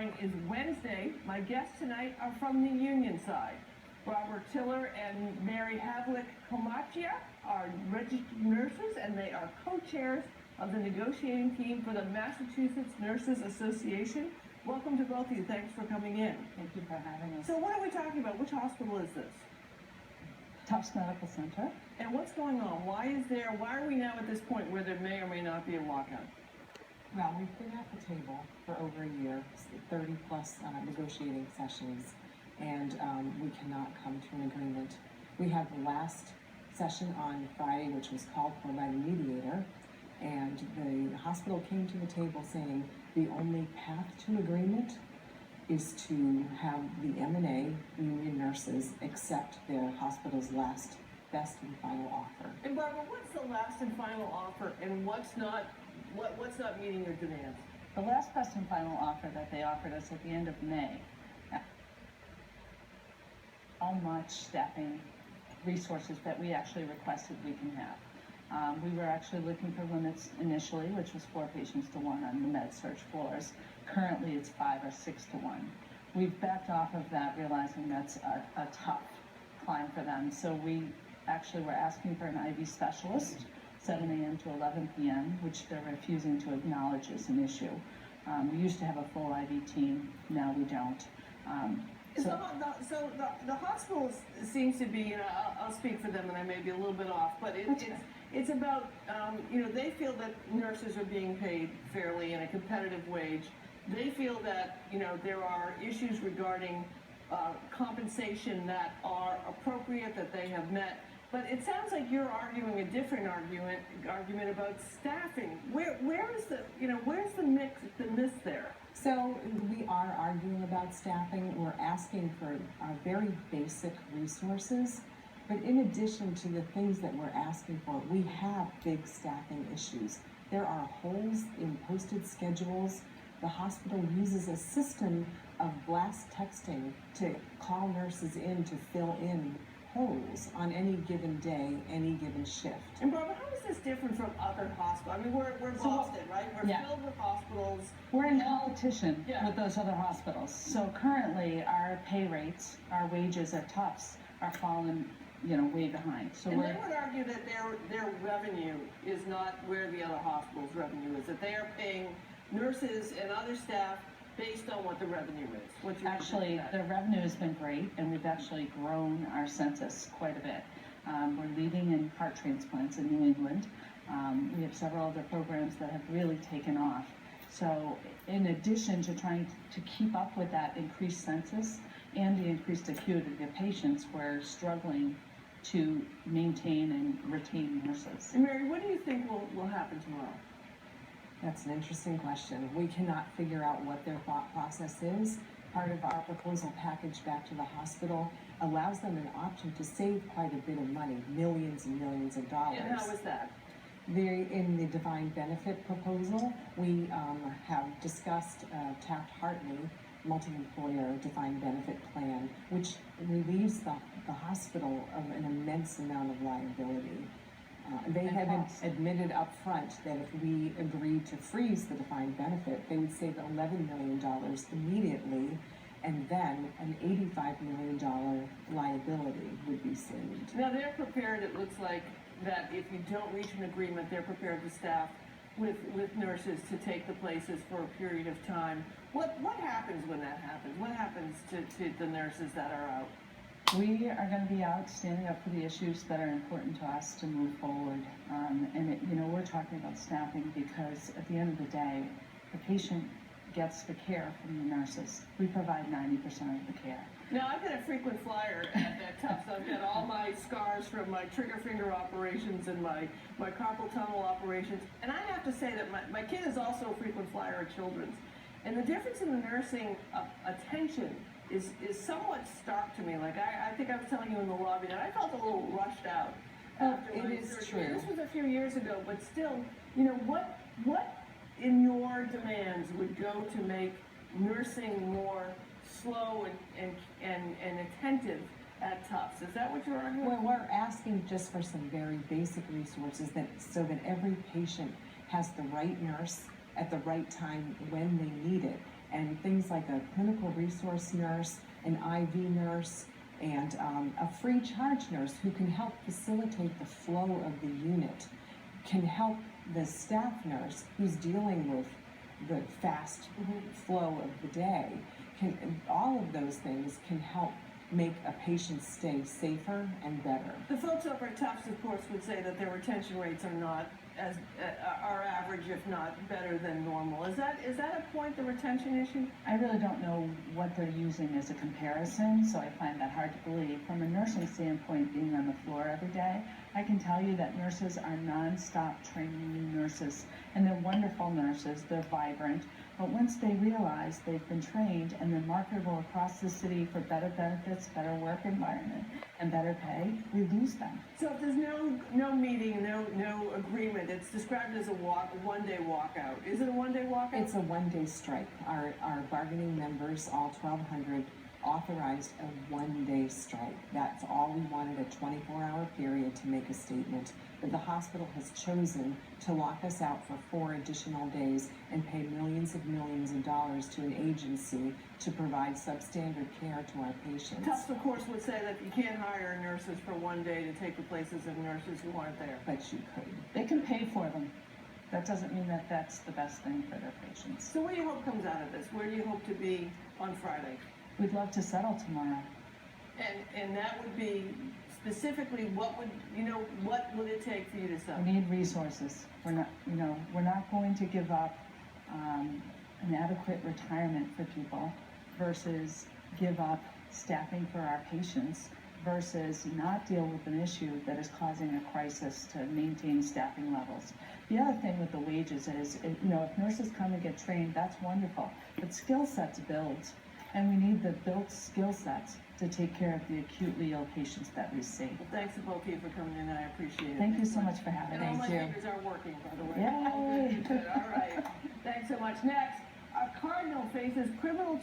Line is Wednesday. My guests tonight are from the union side. Robert Tiller and Mary Havlick Comachia are registered nurses, and they are co-chairs of the negotiating team for the Massachusetts Nurses Association. Welcome to both of you. Thanks for coming in. Thank you for having us. So what are we talking about? Which hospital is this? Tufts Medical Center. And what's going on? Why are we now at this point where there may or may not be a walkout? Well, we've been at the table for over a year, 30 plus negotiating sessions, and we cannot come to an agreement. We had the last session on Friday, which was called for by the mediator, and the hospital came to the table saying the only path to agreement is to have the MNA union nurses accept their hospital's last best and final offer. And Barbara, what's the last and final offer, and what's not meeting your demands? The last best and final offer that they offered us at the end of May, how much staffing resources that we actually requested we can have. We were actually looking for limits initially, which was 4 patients to 1 on the med-surg floors. Currently it's 5 or 6 to 1. We've backed off of that, realizing that's a tough climb for them. So we actually were asking for an IV specialist, 7 a.m. to 11 p.m., which they're refusing to acknowledge as an issue. We used to have a full IV team, now we don't. So the hospital seems to be, I'll speak for them and I may be a little bit off, but it's about, they feel that nurses are being paid fairly in a competitive wage. They feel that, there are issues regarding compensation that are appropriate, that they have met. But it sounds like you're arguing a different argument about staffing. Where's the miss there? So we are arguing about staffing. We're asking for very basic resources. But in addition to the things that we're asking for, we have big staffing issues. There are holes in posted schedules. The hospital uses a system of blast texting to call nurses in to fill in holes on any given day, any given shift. And Barbara, how is this different from other hospitals? I mean, we're Boston, right? We're filled with hospitals. We're in competition with those other hospitals. So currently our pay rates, our wages at Tufts are falling, way behind. So and they would argue that their revenue is not where the other hospitals' revenue is, that they are paying nurses and other staff based on what the revenue is. Actually, the revenue has been great, and we've actually grown our census quite a bit. We're leading in heart transplants in New England. We have several other programs that have really taken off. So in addition to trying to keep up with that increased census and the increased acuity of patients, we're struggling to maintain and retain nurses. And Mary, what do you think will happen tomorrow? That's an interesting question. We cannot figure out what their thought process is. Part of our proposal package back to the hospital allows them an option to save quite a bit of money, millions and millions of dollars. And how is that? In the defined benefit proposal, we have discussed Taft-Hartley multi-employer defined benefit plan, which relieves the hospital of an immense amount of liability. They have admitted up front that if we agreed to freeze the defined benefit, they would save $11 million immediately, and then an $85 million liability would be saved. Now they're prepared, it looks like, that if you don't reach an agreement, they're prepared to staff with nurses to take the places for a period of time. What happens when that happens? What happens to the nurses that are out? We are going to be out standing up for the issues that are important to us to move forward. We're talking about staffing because at the end of the day, the patient gets the care from the nurses. We provide 90% of the care. Now, I've been a frequent flyer at Tufts. I've got all my scars from my trigger finger operations and my carpal tunnel operations. And I have to say that my kid is also a frequent flyer at Children's. And the difference in the nursing attention is somewhat stark to me. Like I think I was telling you in the lobby that I felt a little rushed out after my surgery. This was a few years ago, but still, what in your demands would go to make nursing more slow and attentive at Tufts? Is that what you're arguing? Well, we're asking just for some very basic resources so that every patient has the right nurse at the right time when they need it. and things like a clinical resource nurse, an IV nurse, and a free charge nurse who can help facilitate the flow of the unit, can help the staff nurse who's dealing with the fast flow of the day. All of those things can help make a patient stay safer and better. The folks over at Tufts, of course, would say that their retention rates are not as are average, if not better than normal. Is that a point, the retention issue? I really don't know what they're using as a comparison, so I find that hard to believe. From a nursing standpoint, being on the floor every day, I can tell you that nurses are nonstop training new nurses, and they're wonderful nurses, they're vibrant, but once they realize they've been trained and they're marketable across the city for better benefits, better work environment, and better pay, we lose them. So if there's no meeting, no agreement, it's described as a one-day walkout. Is it a one-day walkout? It's a one-day strike. Our bargaining members, all 1,200, authorized a one-day strike. That's all we wanted, a 24-hour period to make a statement. But the hospital has chosen to lock us out for 4 additional days and pay millions of dollars to an agency to provide substandard care to our patients. Tufts, of course, would say that you can't hire nurses for one day to take the places of nurses who aren't there. But you could. They can pay for them. That doesn't mean that that's the best thing for their patients. So what do you hope comes out of this? Where do you hope to be on Friday? We'd love to settle tomorrow. And that would be specifically what would it take for you to settle? We need resources. We're not going to give up an adequate retirement for people versus give up staffing for our patients versus not deal with an issue that is causing a crisis to maintain staffing levels. The other thing with the wages is, if nurses come and get trained, that's wonderful, but skill sets build, and we need the built skill sets to take care of the acutely ill patients that we see. Well, thanks to both of you for coming in, I appreciate it. Thank you so much for having And all me. my Thank you. fingers are working, by the way. Yay! Good, all right. Thanks so much. Next, our Cardinal faces criminal